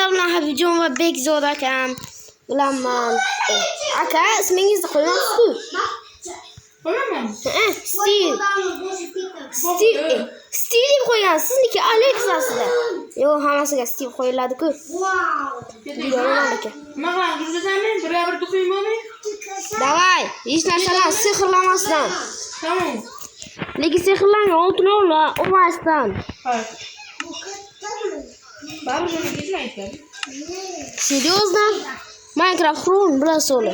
sizlar bilan Habibjon va Bekzoda akam bilanman. Aka, ismingizni qo'ymoqsiz-ku? Qo'yaman. Stil deb qo'ygan. Sizniki Alex aslida. Yo'q, hammasiga Stil qo'yiladi-ku. Mana yurzasanmi? Bir to'qiymanmi? Davay, hech narsadan sehrlamasdan. Tamam. Lekin sehrlangan oltin olmasdan. Hayır. Baribir buni ketmaydi. Серьезно? Minecraft Chrome bilasizmi?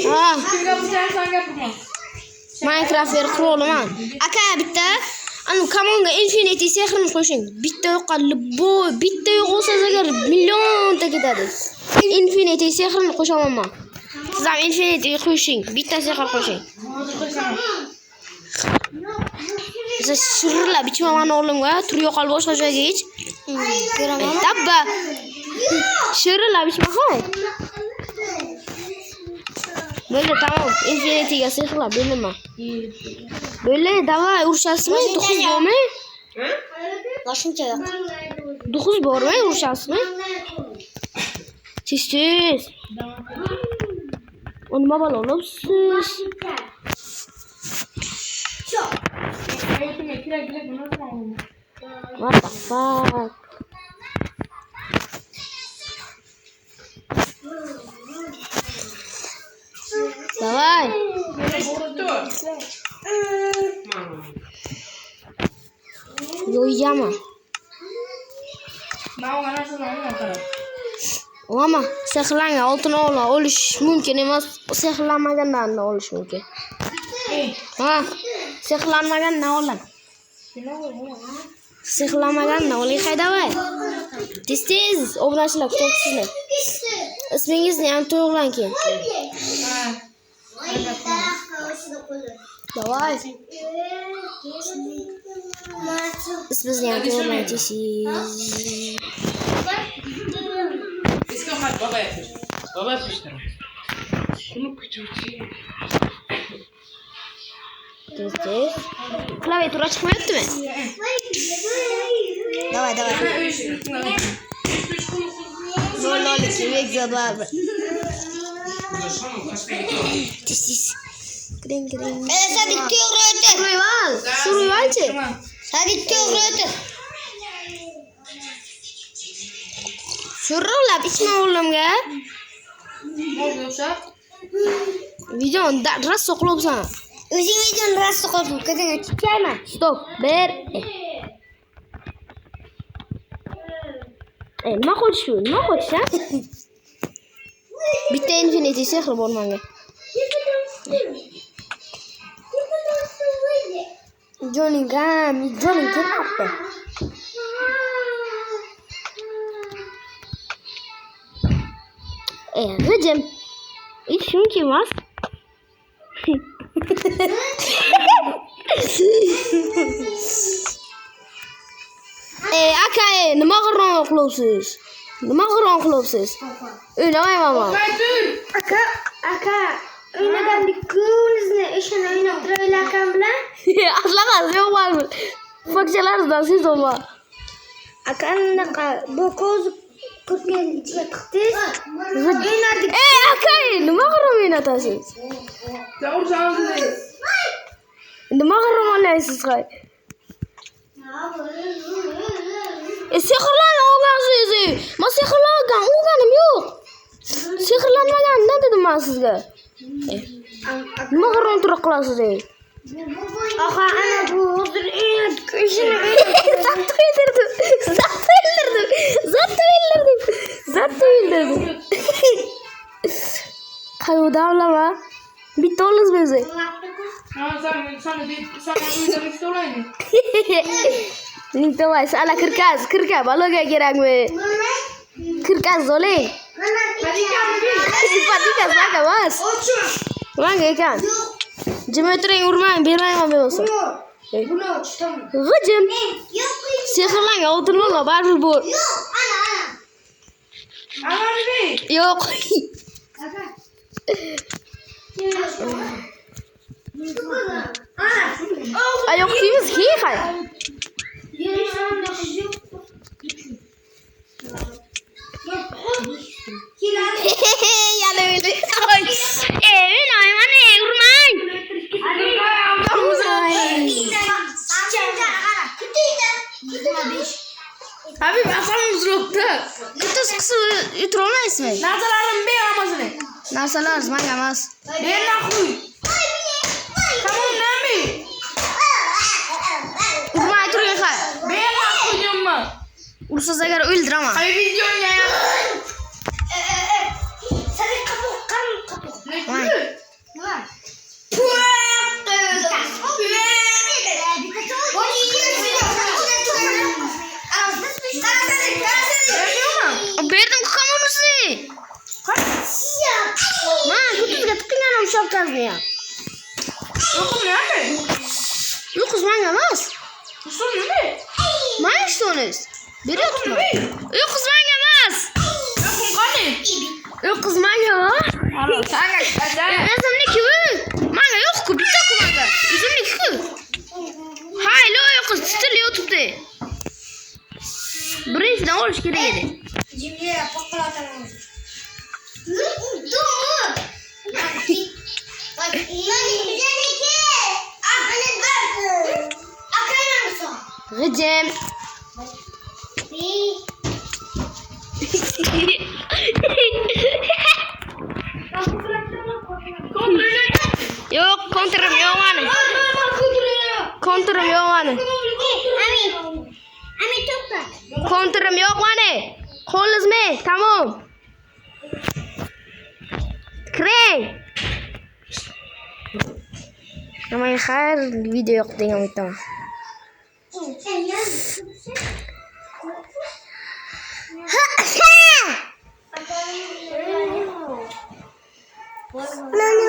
Ha. Minecraft Chrome. Aka bitta anu kamonga Infinity sehrini qo'shing. Bitta yo'qolib, bitta yo'q bo'lsa agar millionta ketadi. Infinity sehrini qo'shaman. Siz ham Infinity qo'shing. Bitta sehr qo'shing. Siz shirlab ichmaman o'g'limga, tur yo'qol boshqa joyga hech. Ko'raman. Dabba. Shirlab ichmagan. Böyle tamam. Infinity'ga sehrlab bilaman. Böyle davay urishasizmi? 9 bormi? Boshuncha yo'q. 9 bormi? Urishasizmi? Siz. Nima bo'libsiz? What the fuck? Давай. Yo'yama. Ama sehrlangan oltin olish mumkin emas. Sehrlanmagandan olish mumkin. Ha, sehrlanmagandan oladi. Sehrlanmagandan oling haydavay. Tez obunachilar kutibsizlar. Ismingizni ham to'g'rilang keyin. Давай. Ismingizni ham to'g'rilang tez. Baba yapmış. Baba yapmışlar. Şunu küçültü. Tez. Klaviatura çıkmayaptimi? Давай. Lol, kibek zabar. Tez. Kring. Sadik to'g'ri o'tir. Survival-chi? Sadik to'g'ri o'tir. Surlab ichma o'g'limga. Bo'ldi o'sha. Videoni rosa qilibsan. O'zing videoni rosa qilib, ko'zingga chiqayman. Stop. Ber. Nima qo'yish, ha? Bitta Infinity sehr bor menga. Johnny ketmoqda. G'ijim. Shuniki emas. Aka, nima g'irron qilibsiz? O'ynamayman. Aka, o'ynagandik-ku, ishini o'ynab turaylar akam bilan. Aslaqas yo'q bo'ldi. Fakchalardan sezoma. Aka, anaqa bu ko'z ko'rgan ichiga tiqdingiz. O'ynadik. Aka, nima g'irron o'ynatasiz? Nima g'irron olaysiz, qo'y. Sehrlangan olgansiz. Men sehrlangan olganim yo'q. Sehrlanmagandan dedim men sizga. Nima g'irron turib qilasiz? Aha, ana bu hozir ishini Zat o'yildirdim. Qayerda olama? Bitta olasiz bizni. Sana uyda olaymi? Davay, sana kirkaz, baloga kerakmi? Kirkaz oling. Sifatika saka emas. Menga ekan. Jim o'tiring, urmang, bermayman bo'lsa. Buni ochdim. G'ijim. Sehrlangan oltin olma, baribir bor. Yo'q. Ayoq kiyimiz kiy hay. Narsamiz yo'qda. Bitta qisib yutura olmaysizmi? Narsalarimni ber hammasini. Narsalar menga emas. Ber naxuy. Tamam, nami? Urmay turing ha. Ber naxuy deyapman. Ursangiz agar o'ldiraman. Hay videoga. Sen kapı. Vay. Berdim kamonuzni. Mana kutuzga tiqingan shapkazni ham. Yo'qmi, nami? Yo'q, qiz menga emas. Usul nima? Mana ishtongiz. Beryapman. Yo'q, qiz menga emas. Yo'qmi, qani? Yo'q, qiz menga emas. Sana qada. O'zimniki bu. Menga yo'q-ku, bitta-ku menga. O'zimniki-ku. Hay, yo'q, qiz stil yotibdi. Birinchidan olish kerak edi. Cimriye paklatamayız. G'ijim. Yo'q, kontrim yo'q mani. Kontrim yo'q mani. Kontrim yo'q mani. Qo'lingizmi? Tamom. Kiring. Nima xayr, video yo'q degan aytaman. Nani